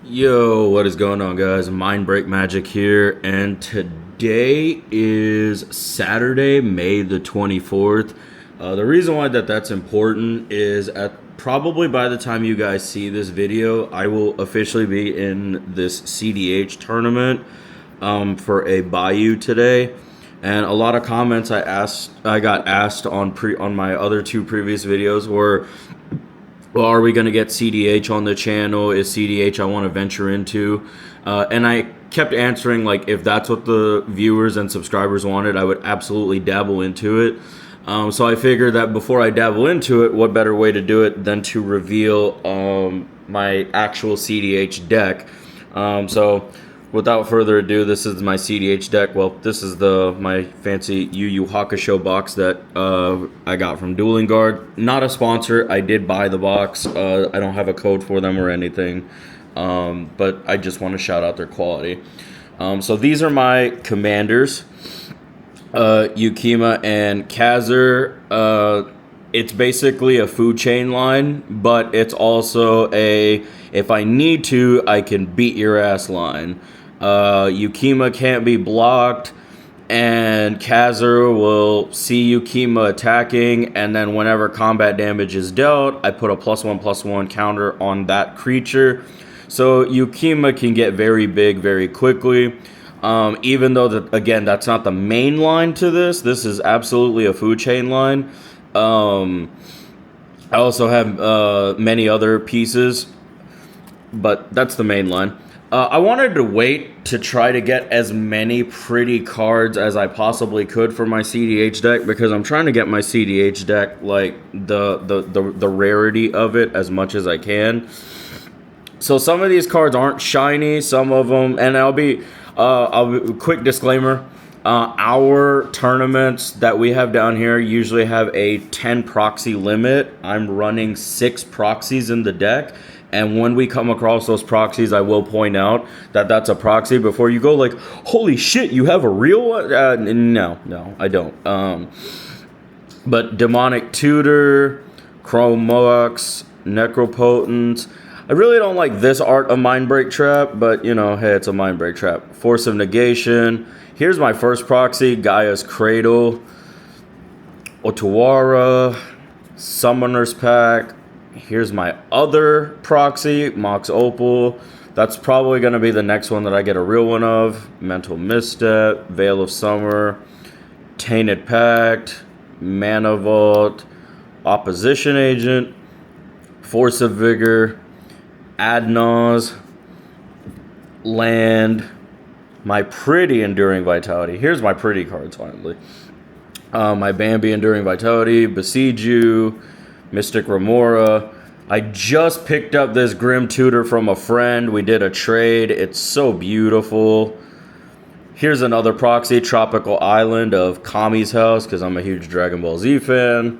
Yo, what is going on, guys? MindBreakMagic here, and today is Saturday, May the 24th. The reason why that's important is probably by the time you guys see this video, I will officially be in this cEDH tournament for a Bayou today. And a lot of comments I got asked on my other two previous videos were, well, are we going to get cEDH on the channel? Is cEDH I want to venture into? And I kept answering, like, if that's what the viewers and subscribers wanted, I would absolutely dabble into it. So I figured that before I dabble into it, what better way to do it than to reveal my actual cEDH deck. So without further ado, this is my cEDH deck. Well, this is my fancy Yu Yu Hakusho box that I got from Dueling Guard. Not a sponsor. I did buy the box. I don't have a code for them or anything, but I just want to shout out their quality. So these are my commanders, Yukima and Kazur. It's basically a food chain line, but it's also if I need to, I can beat your ass line. Yukima can't be blocked, and Kazur will see Yukima attacking, and then whenever combat damage is dealt, I put a +1/+1 counter on that creature. So Yukima can get very big very quickly. Even though, again, that's not the main line to this. This is absolutely a food chain line. I also have many other pieces, but that's the main line. I wanted to wait to try to get as many pretty cards as I possibly could for my cEDH deck, because I'm trying to get my cEDH deck, like, the rarity of it as much as I can. So some of these cards aren't shiny, some of them, and quick disclaimer, our tournaments that we have down here usually have a 10 proxy limit. I'm running 6 proxies in the deck, and when we come across those proxies, I will point out that that's a proxy before you go like, holy shit, you have a real one? No, I don't. But Demonic Tutor, Chrome Mox, Necropotent. I really don't like this art of Mindbreak Trap, but, you know, hey, it's a Mindbreak Trap. Force of Negation. Here's my first proxy, Gaia's Cradle. Otawara. Summoner's Pack. Here's my other proxy, Mox Opal. That's probably going to be the next one that I get a real one of. Mental Misstep. Veil of Summer. Tainted Pact. Mana Vault. Opposition Agent. Force of Vigor. Adnaz, Land, my pretty Enduring Vitality. Here's my pretty cards, finally. My Bambi Enduring Vitality, Besiege, Mystic Remora. I just picked up this Grim Tutor from a friend. We did a trade. It's so beautiful. Here's another proxy, Tropical Island of Kami's House, because I'm a huge Dragon Ball Z fan.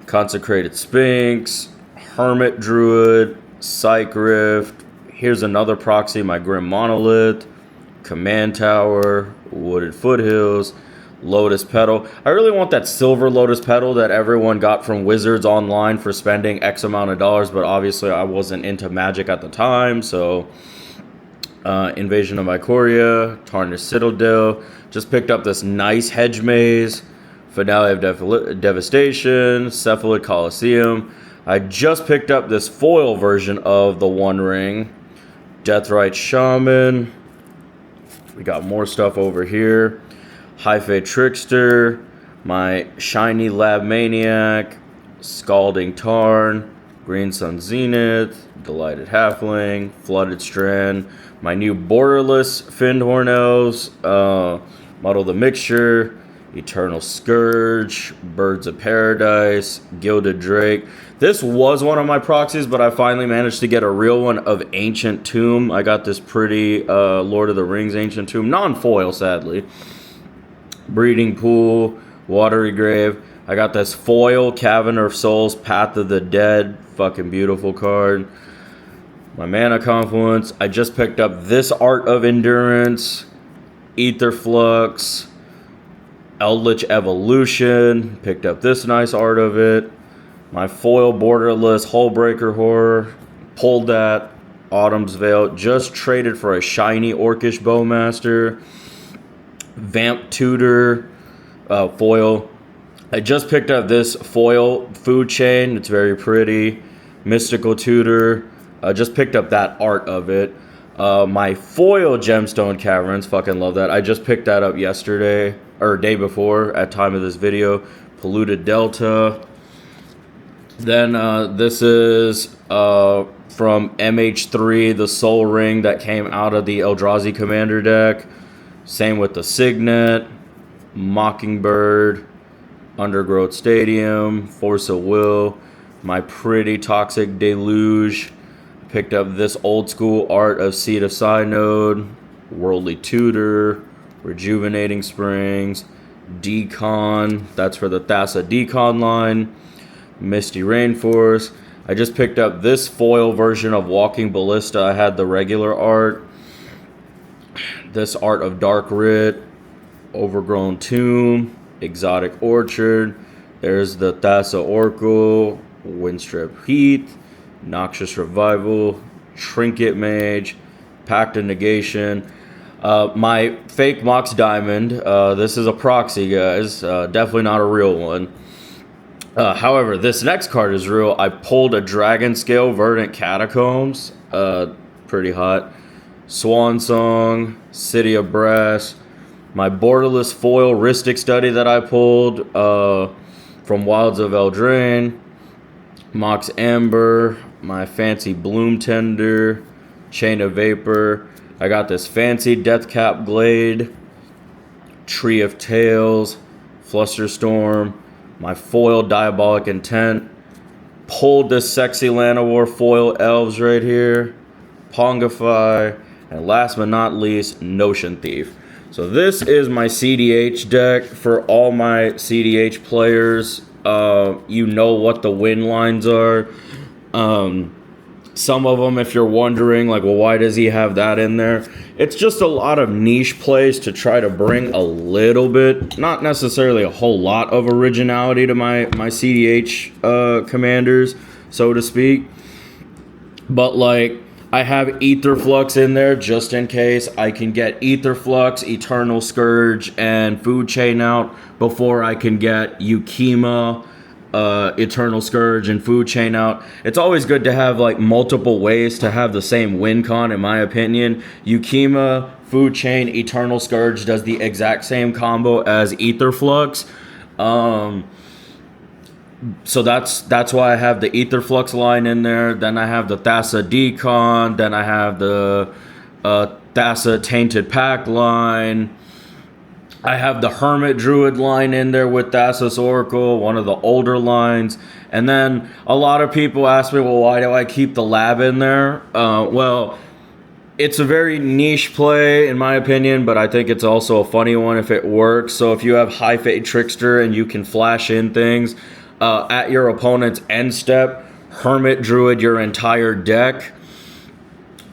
Consecrated Sphinx, Hermit Druid, Psych Rift. Here's another proxy, my Grim Monolith, Command Tower, Wooded Foothills, Lotus Petal. I really want that silver Lotus Petal that everyone got from Wizards online for spending X amount of dollars, but obviously I wasn't into Magic at the time, so Invasion of Ikoria, Tarnished Citadel. Just picked up this nice Hedge Maze, Finale of Devastation, Cephalid Coliseum. I just picked up this foil version of the One Ring, Deathrite Shaman. We got more stuff over here. High-Fate Trickster, my shiny Lab Maniac, Scalding Tarn, Green Sun Zenith, Delighted Halfling, Flooded Strand, my new Borderless Findhorn Elves, Muddle the Mixture, Eternal Scourge, Birds of Paradise, Gilded Drake. This was one of my proxies, but I finally managed to get a real one of Ancient Tomb. I got this pretty Lord of the Rings Ancient Tomb, non-foil, sadly. Breeding Pool, Watery Grave. I got this foil Cavern of Souls, Path of the Dead. Fucking beautiful card. My Mana Confluence. I just picked up this Art of Endurance, Ether Flux, Eldritch Evolution. Picked up this nice art of it. My foil Borderless Hullbreaker Horror. Pulled that. Autumn's Veil. Just traded for a shiny Orcish Bowmaster. Vamp Tutor foil. I just picked up this foil Food Chain. It's very pretty. Mystical Tutor. I just picked up that art of it. My foil Gemstone Caverns. Fucking love that. I just picked that up yesterday, or day before, at time of this video. Polluted Delta. Then this is from MH3, the Soul Ring that came out of the Eldrazi Commander deck. Same with the Signet, Mockingbird, Undergrowth Stadium, Force of Will, my pretty Toxic Deluge. Picked up this old school art of Seed of Synode, Worldly Tutor, Rejuvenating Springs, Decon, that's for the Thassa Decon line, Misty Rainforest. I just picked up this foil version of Walking Ballista. I had the regular art. This art of Dark Writ, Overgrown Tomb, Exotic Orchard. There's the Thassa Oracle, Windstrip Heath, Noxious Revival, Trinket Mage, Pact of Negation. My fake Mox Diamond, this is a proxy, guys. Definitely not a real one. However, this next card is real. I pulled a Dragon Scale Verdant Catacombs. Pretty hot. Swan Song, City of Brass. My Borderless Foil Rhystic Study that I pulled from Wilds of Eldraine. Mox Amber. My fancy Bloom Tender. Chain of Vapor. I got this fancy Deathcap Glade. Tree of Tales. Flusterstorm. My foil Diabolic Intent. Pulled this sexy Llanowar foil Elves right here. Pongify. And last but not least, Notion Thief. So this is my cEDH deck for all my cEDH players. You know what the win lines are. Some of them, if you're wondering, like, well, why does he have that in there? It's just a lot of niche plays to try to bring a little bit, not necessarily a whole lot of originality to my cEDH commanders, so to speak. But, like, I have Aetherflux in there just in case. I can get Aetherflux, Eternal Scourge, and Food Chain out before I can get Yukima, Eternal Scourge, and Food Chain out. It's always good to have like multiple ways to have the same win con, in my opinion. Yukima, Food Chain, Eternal Scourge does the exact same combo as Aetherflux. So that's why I have the Aetherflux line in there. Then I have the Thassa Decon. Then I have the Thassa Tainted Pack line. I have the Hermit Druid line in there with Thassa's Oracle, one of the older lines. And then a lot of people ask me, well, why do I keep the Lab in there? Well, it's a very niche play, in my opinion, but I think it's also a funny one if it works. So if you have High Fate Trickster and you can flash in things, at your opponent's end step, Hermit Druid your entire deck.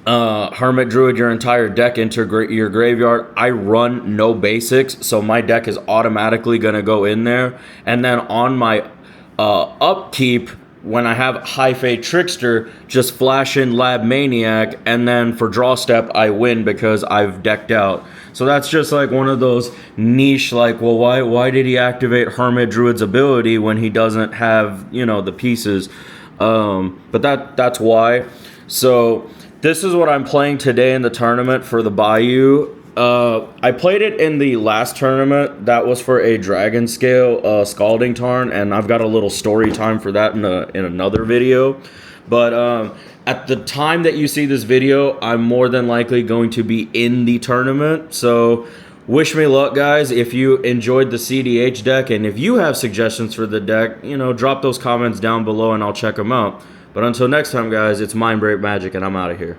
Hermit Druid your entire deck into your graveyard. I run no basics, so my deck is automatically going to go in there. And then on my upkeep, when I have High Fate Trickster, just flash in Lab Maniac, and then for draw step, I win because I've decked out. So that's just like one of those niche, like, well, why did he activate Hermit Druid's ability when he doesn't have, you know, the pieces? But that's why. So this is what I'm playing today in the tournament for the Bayou. I played it in the last tournament. That was for a Dragon Scale Scalding Tarn, and I've got a little story time for that in another video. But at the time that you see this video, I'm more than likely going to be in the tournament. So wish me luck, guys. If you enjoyed the cEDH deck, and if you have suggestions for the deck, you know, drop those comments down below and I'll check them out. But until next time, guys, it's MindBreakMagic, and I'm out of here.